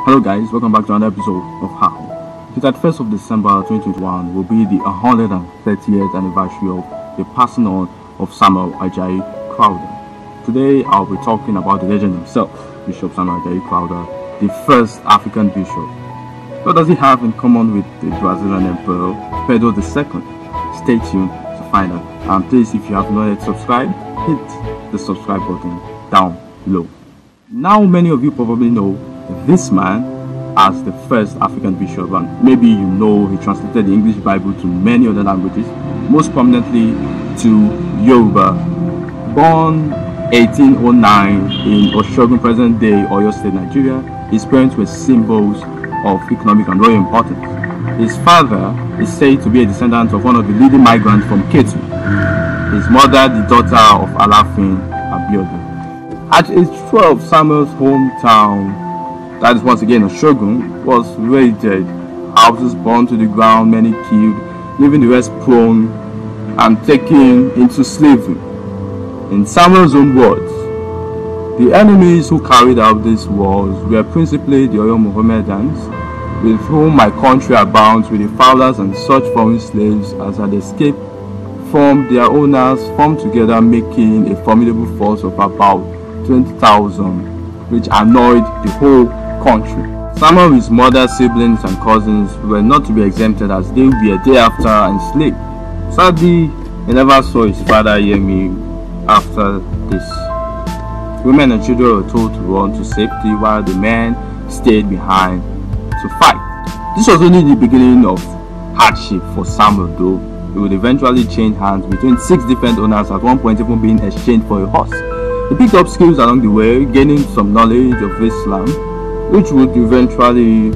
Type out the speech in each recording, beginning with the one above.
Hello guys, welcome back to another episode of How. The 31st of December 2021 will be the 130th anniversary of the passing on of Samuel Ajayi Crowther. Today I'll be talking about the legend himself, Bishop Samuel Ajayi Crowther, the first African bishop. What does he have in common with the Brazilian Emperor Pedro II? Stay tuned to find out. And please, if you have not yet subscribed, hit the subscribe button down below. Now many of you probably know this man as the first African bishop, and maybe you know he translated the English Bible to many other languages, most prominently to Yoruba. Born 1809 in Oshogun, present day Oyo State, Nigeria, his parents were symbols of economic and royal importance. His father is said to be a descendant of one of the leading migrants from Ketu. His mother, the daughter of Alafin Abiodun. At age 12, Samuel's hometown, that is once again Oshogun, was raided, houses burned to the ground, many killed, leaving the rest prone and taken into slavery. In Samuel's own words, the enemies who carried out these wars were principally the Oyo Mohammedans, with whom my country abounds with the fowlers and such foreign slaves as had escaped from their owners, formed together, making a formidable force of about 20,000, which annoyed the whole country. Some of his mother's siblings and cousins were not to be exempted, as they were thereafter enslaved. Sadly, he never saw his father Yemi after this. Women and children were told to run to safety while the men stayed behind to fight. This was only the beginning of hardship for Samuel, though. He would eventually change hands between 6 different owners, at one point even being exchanged for a horse. He picked up skills along the way, gaining some knowledge of Islam, which would eventually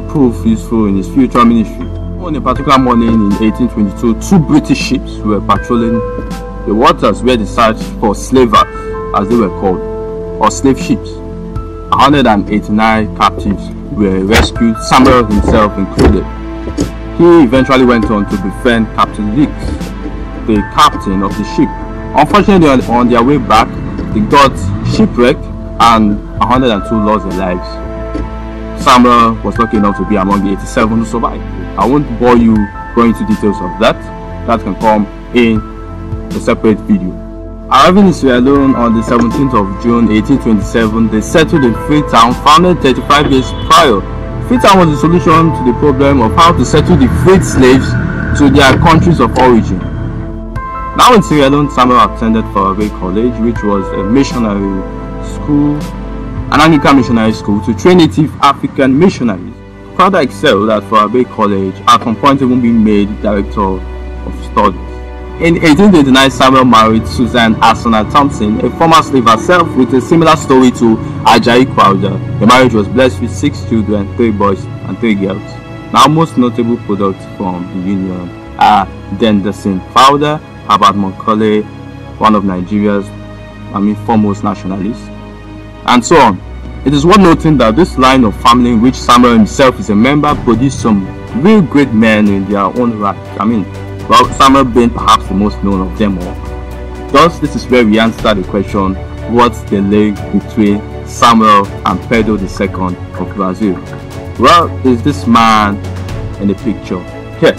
prove useful in his future ministry. On a particular morning in 1822, 2 British ships were patrolling the waters where they searched for slavers, as they were called, or slave ships. 189 captives were rescued, Samuel himself included. He eventually went on to befriend Captain Leekes, the captain of the ship. Unfortunately, on their way back, they got shipwrecked and 102 lost their lives. Samuel was lucky enough to be among the 87 who survived. I won't bore you going into details of that. That can come in a separate video. Arriving in Sierra Leone on the 17th of June 1827, they settled in Freetown, founded 35 years prior. Freetown was the solution to the problem of how to settle the freed slaves to their countries of origin. Now in Sierra Leone, Samuel attended Faraway College, which was a missionary school, an Anglican missionary school to train native African missionaries. Crowther excelled at Faraway College, at one point even being made director of studies. In 1829, Samuel married Susan Asana Thompson, a former slave herself, with a similar story to Ajayi Crowther. The marriage was blessed with 6 children, 3 boys and 3 girls. Now most notable products from the union are Denderson Crowther, Herbert Macaulay, one of Nigeria's foremost nationalists, and so on. It is worth noting that this line of family, in which Samuel himself is a member, produced some real great men in their own right. Well, Samuel being perhaps the most known of them all. Thus, this is where we answer the question, what's the link between Samuel and Pedro II of Brazil? Well, is this man in the picture here?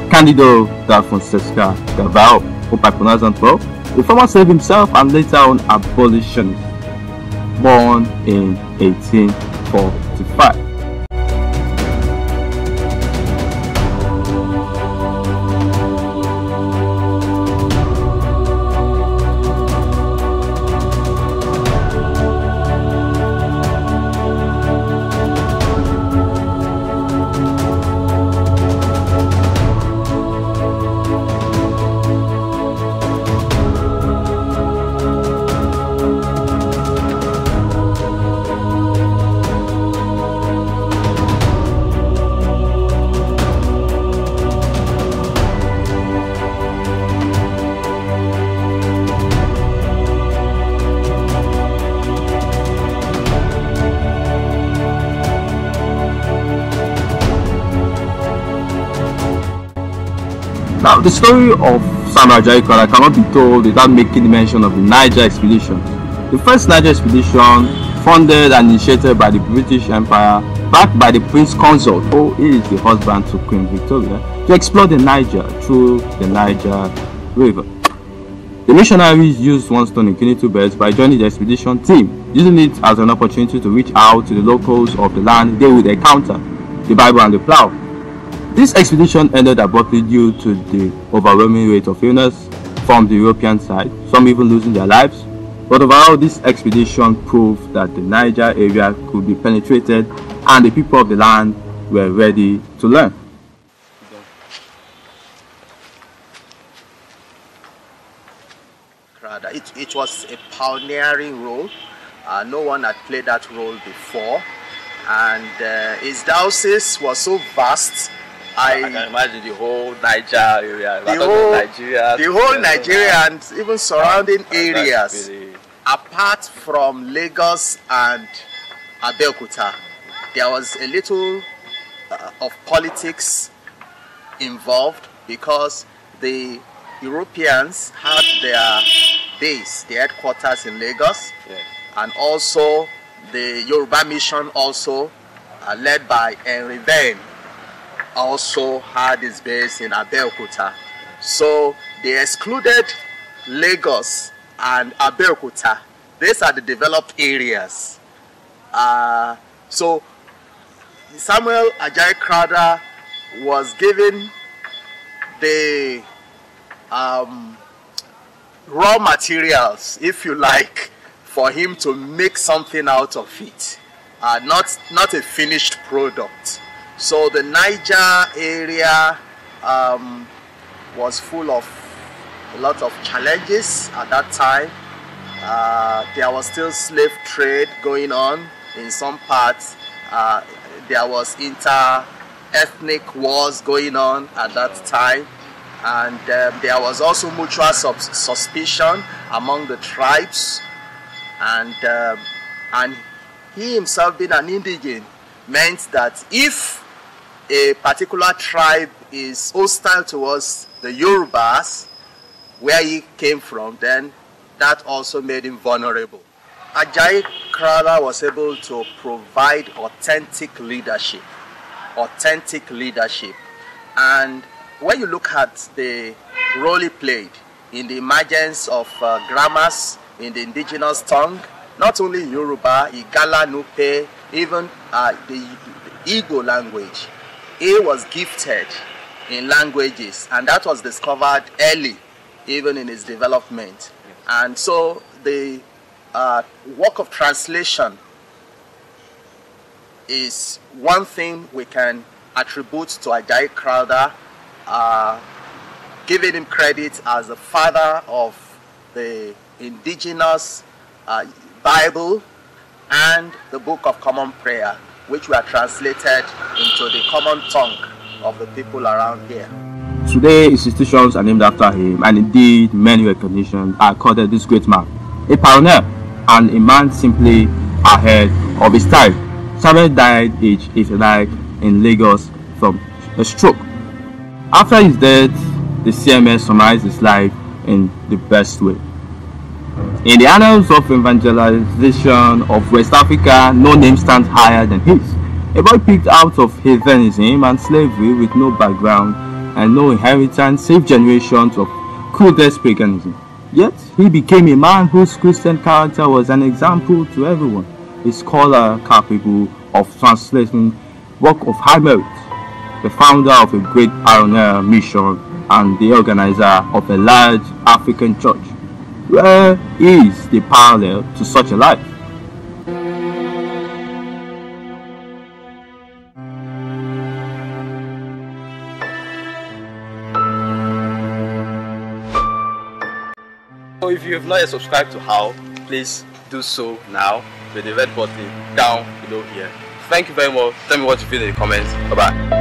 Candido da Fonseca Gaval, hope I pronounce that well, the former slave himself and later on abolitionist, born in 1845. Now, the story of Samuel Ajayi Crowther cannot be told without making mention of the Niger expedition. The first Niger expedition funded and initiated by the British Empire, backed by the Prince Consort, who is the husband to Queen Victoria, to explore the Niger through the Niger River. The missionaries used one stone in killing two birds by joining the expedition team, using it as an opportunity to reach out to the locals of the land they would encounter, the Bible and the plow. This expedition ended abruptly due to the overwhelming rate of illness from the European side, some even losing their lives. But overall, this expedition proved that the Niger area could be penetrated and the people of the land were ready to learn. It was a pioneering role. No one had played that role before, and his diocese was so vast. I can imagine the whole Niger area, the whole Nigeria and even surrounding areas, apart from Lagos and Abeokuta. There was a little of politics involved because the Europeans had their base, their headquarters in Lagos, yes. And also the Yoruba mission, also led by Henry Venn, also had its base in Abeokuta. So they excluded Lagos and Abeokuta. These are the developed areas. So Samuel Ajayi Crowther was given the raw materials, if you like, for him to make something out of it, not a finished product. So the Niger area was full of a lot of challenges at that time. There was still slave trade going on in some parts. There was inter-ethnic wars going on at that time. And there was also mutual suspicion among the tribes. And he himself, being an indigene, meant that if a particular tribe is hostile towards the Yorubas, where he came from, then that also made him vulnerable. Ajayi Crowther was able to provide authentic leadership. And when you look at the role he played in the emergence of grammars in the indigenous tongue, not only Yoruba, Igala, Nupe, even the Igbo language, he was gifted in languages, and that was discovered early, even in his development. And so the work of translation is one thing we can attribute to Ajayi Crowther, giving him credit as the father of the indigenous Bible and the Book of Common Prayer, which were translated into the common tongue of the people around here. Today, institutions are named after him, and indeed many recognitions are accorded this great man, a pioneer and a man simply ahead of his time. Samuel died aged 89 in Lagos from a stroke. After his death, the CMS summarized his life in the best way. In the annals of evangelization of West Africa, no name stands higher than his. A boy picked out of heathenism and slavery with no background and no inheritance save generations of crudest paganism. Yet he became a man whose Christian character was an example to everyone, a scholar capable of translating work of high merit, the founder of a great pioneer mission and the organizer of a large African church. Where is the parallel to such a life? So if you have not yet subscribed to How, please do so now with the red button down below here. Thank you very much. Tell me what you feel in the comments. Bye bye.